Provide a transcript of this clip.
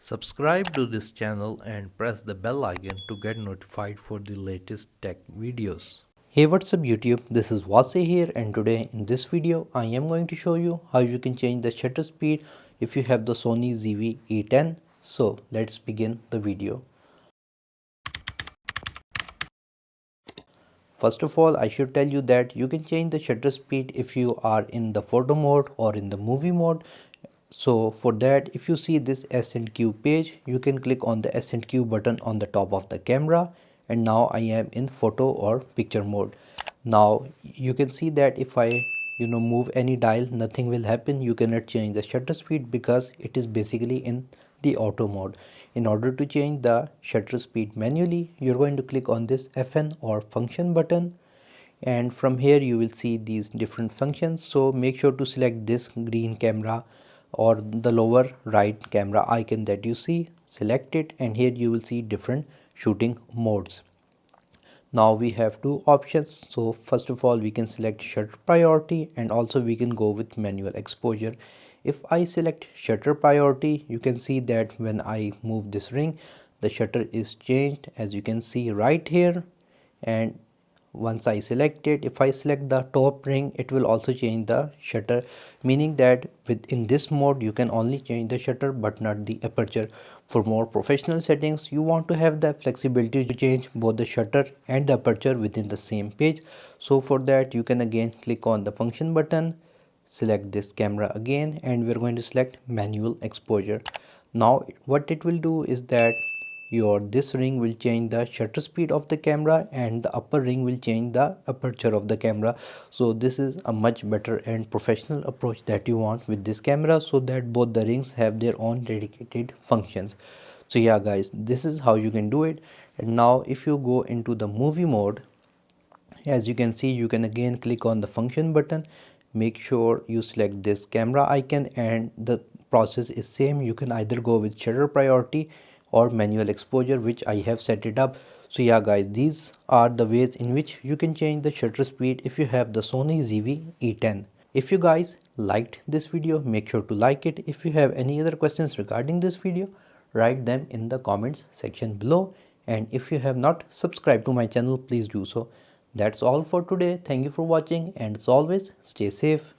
Subscribe to this channel and press the bell icon to get notified for the latest tech videos. Hey, what's up YouTube, this is Wasay here, and today in this video I am going to show you how you can change the shutter speed if you have the Sony E10. So let's begin the video. First of all, I should tell you that you can change the shutter speed if you are in the photo mode or in the movie mode. So for that, if you see this S and Q page, you can click on the S and Q button on the top of the camera, and now I am in photo or picture mode. Now you can see that if I move any dial, nothing will happen. You cannot change the shutter speed because it is basically in the auto mode. In order to change the shutter speed manually, you're going to click on this FN or function button, and from here you will see these different functions. So make sure to select this green camera or the lower right camera icon that you see, select it, and here you will see different shooting modes. Now we have two options. So first of all, we can select shutter priority, and also we can go with manual exposure. If I select shutter priority, you can see that when I move this ring, the shutter is changed, as you can see right here. And once I select it, if I select the top ring, it will also change the shutter, meaning that within this mode you can only change the shutter but not the aperture. For more professional settings, you want to have the flexibility to change both the shutter and the aperture within the same page. So for that, you can again click on the function button, select this camera again, and we're going to select manual exposure. Now what it will do is that this ring will change the shutter speed of the camera, and the upper ring will change the aperture of the camera. So this is a much better and professional approach that you want with this camera, so that both the rings have their own dedicated functions. So yeah guys, this is how you can do it. And now if you go into the movie mode, as you can see, you can again click on the function button, make sure you select this camera icon, and the process is same. You can either go with shutter priority or manual exposure, which I have set it up. So yeah guys, these are the ways in which you can change the shutter speed if you have the Sony E10. If you guys liked this video, make sure to like it. If you have any other questions regarding this video, write them in the comments section below, and if you have not subscribed to my channel, please do so. That's all for today. Thank you for watching, and as always, stay safe.